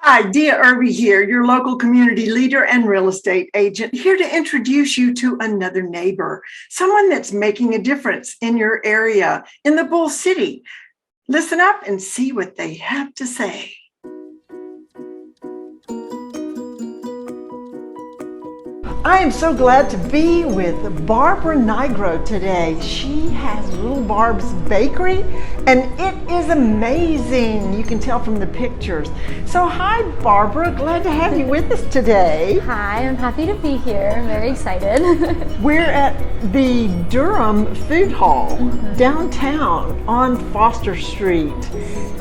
Hi, Dia Irby here, your local community leader and real estate agent, here to introduce you to another neighbor, someone that's making a difference in your area, in the Bull City. Listen up and see what they have to say. I am so glad to be with Barbara Nigro today. She has Little Barb's Bakery, and it is amazing. You can tell from the pictures. So hi, Barbara. Glad to have you with us today. Hi, I'm happy to be here. I'm very excited. We're at the Durham Food Hall downtown on Foster Street.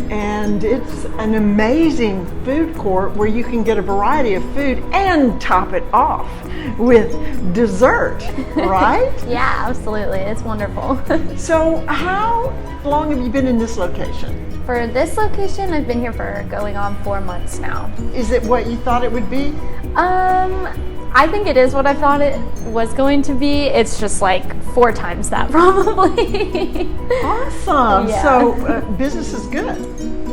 And it's an amazing food court where you can get a variety of food and top it off with dessert, right? Yeah, absolutely. It's wonderful. So how long have you been in this location? For this location, I've been here for going on 4 months now. Is it what you thought it would be? I think it is what I thought it was going to be. It's just like 4 times that probably. Awesome. Yeah. So business is good.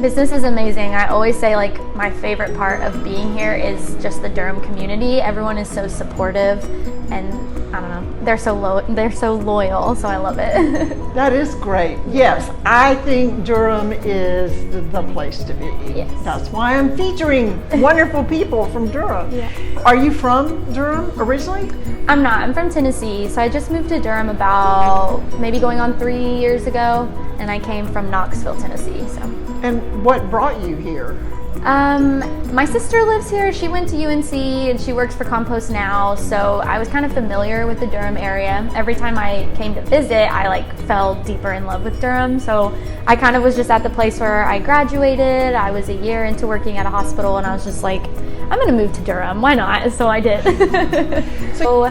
Business is amazing. I always say like my favorite part of being here is just the Durham community. Everyone is so supportive and I don't know, they're so loyal, so I love it. That is great. Yes, I think Durham is the place to be. Yes. That's why I'm featuring wonderful people from Durham. Yeah. Are you from Durham originally? I'm not. I'm from Tennessee, so I just moved to Durham about maybe going on 3 years ago, and I came from Knoxville, Tennessee. So. And what brought you here? My sister lives here. She went to UNC and she works for Compost now, so I was kind of familiar with the Durham area. Every time I came to visit, I like fell deeper in love with Durham. So I kind of was just at the place where I graduated. I was a year into working at a hospital and I was just like, I'm gonna move to Durham. Why not? So I did. So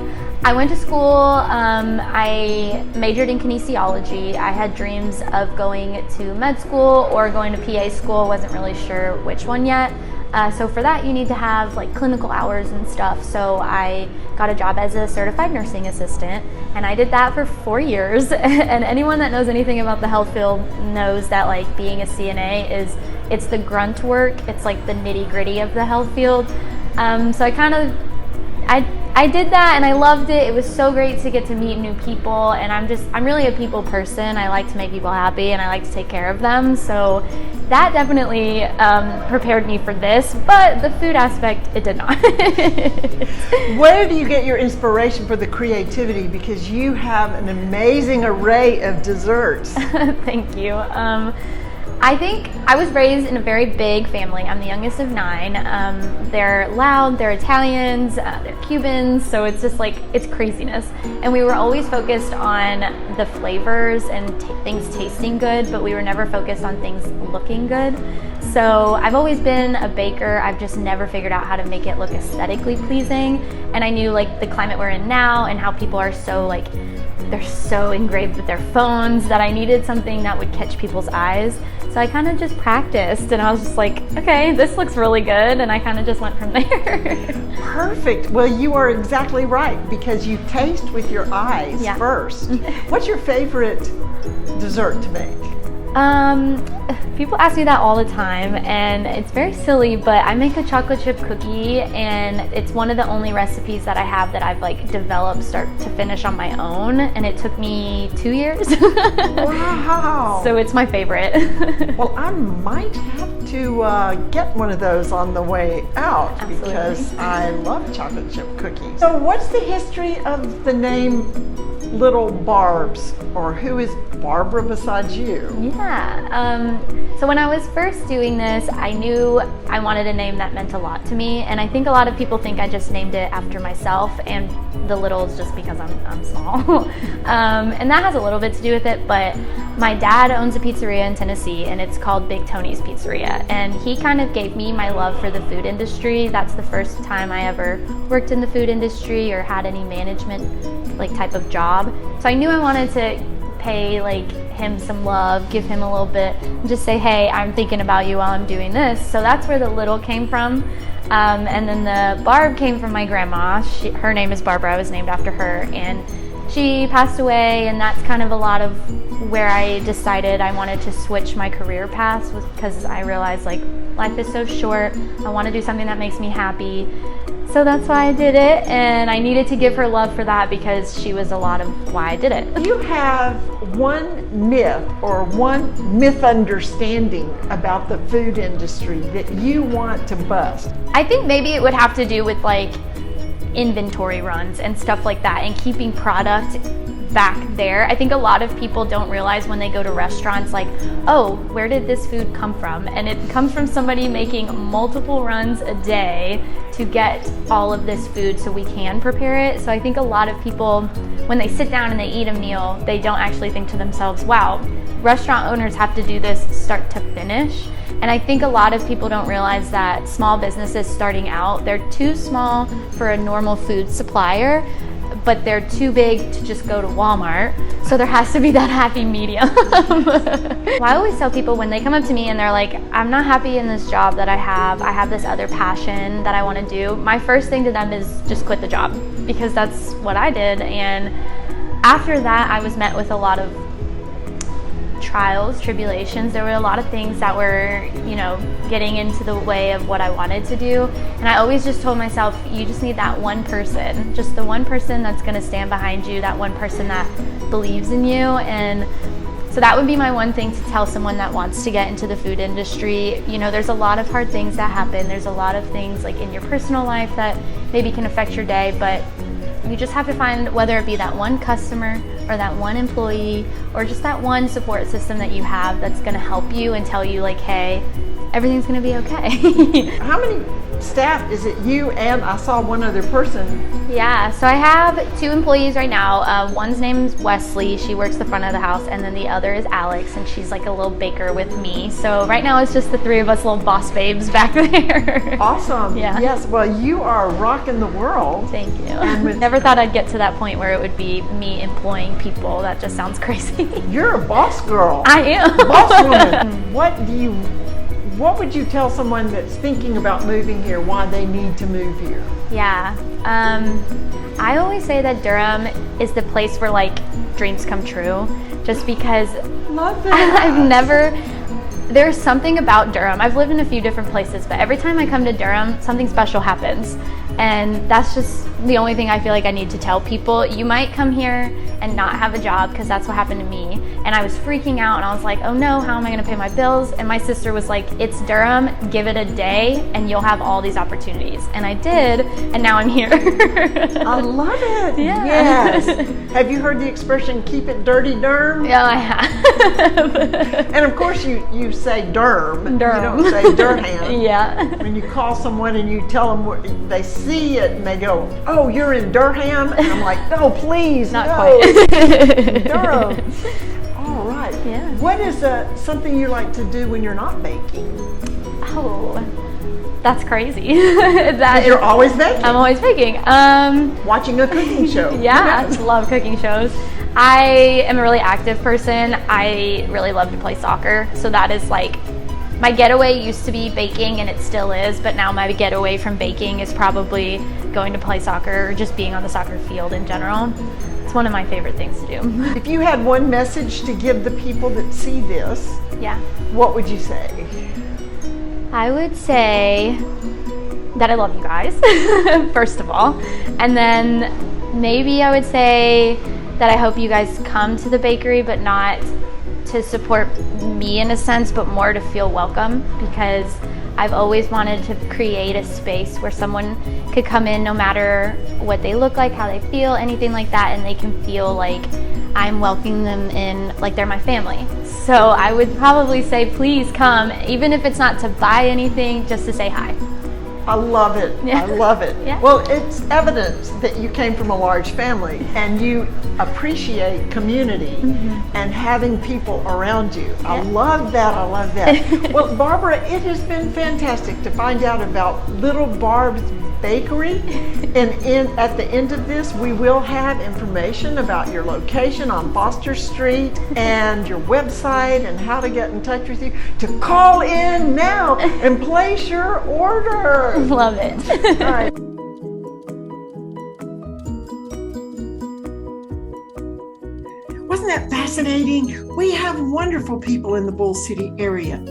I went to school, I majored in kinesiology. I had dreams of going to med school or going to PA school, wasn't really sure which one yet. So for that you need to have like clinical hours and stuff. So I got a job as a certified nursing assistant and I did that for 4 years. And anyone that knows anything about the health field knows that like being a CNA it's the grunt work, it's like the nitty gritty of the health field. So I did that and I loved it. It was so great to get to meet new people, and I'm really a people person. I like to make people happy and I like to take care of them. So that definitely prepared me for this, but the food aspect, it did not. Where do you get your inspiration for the creativity? Because you have an amazing array of desserts. Thank you. I think I was raised in a very big family. I'm the youngest of 9. They're loud, they're Italians, they're Cubans, so it's just like, it's craziness. And we were always focused on the flavors and things tasting good, but we were never focused on things looking good. So I've always been a baker. I've just never figured out how to make it look aesthetically pleasing. And I knew like the climate we're in now and how people are so like, they're so engraved with their phones that I needed something that would catch people's eyes. So I kind of just practiced and I was just like, okay, this looks really good. And I kind of just went from there. Perfect. Well, you are exactly right because you taste with your eyes first. What's your favorite dessert to make? People ask me that all the time and it's very silly, but I make a chocolate chip cookie and it's one of the only recipes that I have that I've like developed start to finish on my own, and it took me 2 years. Wow. So it's my favorite. Well, I might have to get one of those on the way out. Absolutely. Because I love chocolate chip cookies. So what's the history of the name Little Barbs, or who is Barbara besides you? Yeah, so when I was first doing this, I knew I wanted a name that meant a lot to me, and I think a lot of people think I just named it after myself, and the little is just because I'm small. And that has a little bit to do with it, but my dad owns a pizzeria in Tennessee, and it's called Big Tony's Pizzeria, and he kind of gave me my love for the food industry. That's the first time I ever worked in the food industry or had any management like type of job. So I knew I wanted to pay like him some love, give him a little bit, and just say, hey, I'm thinking about you while I'm doing this. So that's where the little came from. And then the Barb came from my grandma. Her name is Barbara. I was named after her, and she passed away, and that's kind of a lot of where I decided I wanted to switch my career paths, was because I realized like Life is so short. I want to do something that makes me happy. So that's why I did it, and I needed to give her love for that because she was a lot of why I did it. You have one myth or one misunderstanding about the food industry that you want to bust. I think maybe it would have to do with like inventory runs and stuff like that and keeping product back there. I think a lot of people don't realize when they go to restaurants, like, oh, where did this food come from? And it comes from somebody making multiple runs a day to get all of this food so we can prepare it. So I think a lot of people, when they sit down and they eat a meal, they don't actually think to themselves, wow, restaurant owners have to do this start to finish. And I think a lot of people don't realize that small businesses starting out, they're too small for a normal food supplier, but they're too big to just go to Walmart. So there has to be that happy medium. Well, I always tell people when they come up to me and they're like, I'm not happy in this job that I have this other passion that I want to do. My first thing to them is just quit the job, because that's what I did. And after that, I was met with a lot of trials, tribulations. There were a lot of things that were, getting into the way of what I wanted to do. And I always just told myself, you just need that one person, just the one person that's going to stand behind you, that one person that believes in you. And so that would be my one thing to tell someone that wants to get into the food industry. There's a lot of hard things that happen. There's a lot of things like in your personal life that maybe can affect your day, but you just have to find, whether it be that one customer or that one employee or just that one support system that you have that's going to help you and tell you like, hey, everything's going to be okay. How many staff is it? You and I saw one other person. Yeah, so I have 2 employees right now. One's name's Wesley. She works the front of the house, and then the other is Alex, and she's like a little baker with me. So right now it's just the 3 of us little boss babes back there. Awesome. Yeah. Yes, well, you are rocking the world. Thank you. Never thought I'd get to that point where it would be me employing people. That just sounds crazy. You're a boss girl. I am. Boss woman. What would you tell someone that's thinking about moving here, why they need to move here? Yeah, I always say that Durham is the place where like dreams come true, just because Love that. There's something about Durham. I've lived in a few different places, but every time I come to Durham, something special happens. And that's just the only thing I feel like I need to tell people. You might come here and not have a job, because that's what happened to me. And I was freaking out and I was like, oh no, how am I gonna pay my bills? And my sister was like, it's Durham, give it a day and you'll have all these opportunities. And I did, and now I'm here. I love it. Yeah. Yes. Have you heard the expression, keep it dirty, Durham? Yeah, I have. And of course you say Durham. Durham. You don't say Durham. Yeah. When you call someone and you tell them where they see it and they go, oh, you're in Durham? And I'm like, no, please, Not no. quite. Durham. All right. Yeah. What is something you like to do when you're not baking? Oh, that's crazy. You're always baking. I'm always baking. Watching a cooking show. Yeah, I love cooking shows. I am a really active person. I really love to play soccer. So that is like, my getaway used to be baking, and it still is, but now my getaway from baking is probably going to play soccer or just being on the soccer field in general. It's one of my favorite things to do. If you had one message to give the people that see this, Yeah. what would you say? I would say that I love you guys, first of all. And then maybe I would say that I hope you guys come to the bakery, but not to support me in a sense, but more to feel welcome, because I've always wanted to create a space where someone could come in no matter what they look like, how they feel, anything like that, and they can feel like I'm welcoming them in like they're my family. So I would probably say, please come, even if it's not to buy anything, just to say hi. I love it. Yeah. I love it. Yeah. Well, it's evidence that you came from a large family and you appreciate community and having people around you. I love that. I love that. Well, Barbara, it has been fantastic to find out about Little Barb's Bakery. And at the end of this, we will have information about your location on Foster Street and your website and how to get in touch with you to call in now and place your order. Love it. All right. Wasn't that fascinating? We have wonderful people in the Bull City area.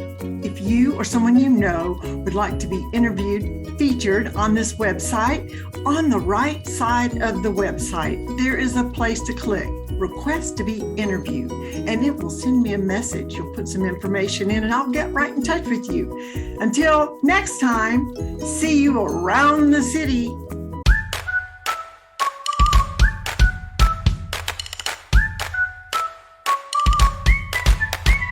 If you or someone you know would like to be interviewed, featured on this website, on the right side of the website, there is a place to click, Request to be Interviewed, and it will send me a message. You'll put some information in and I'll get right in touch with you. Until next time, see you around the city.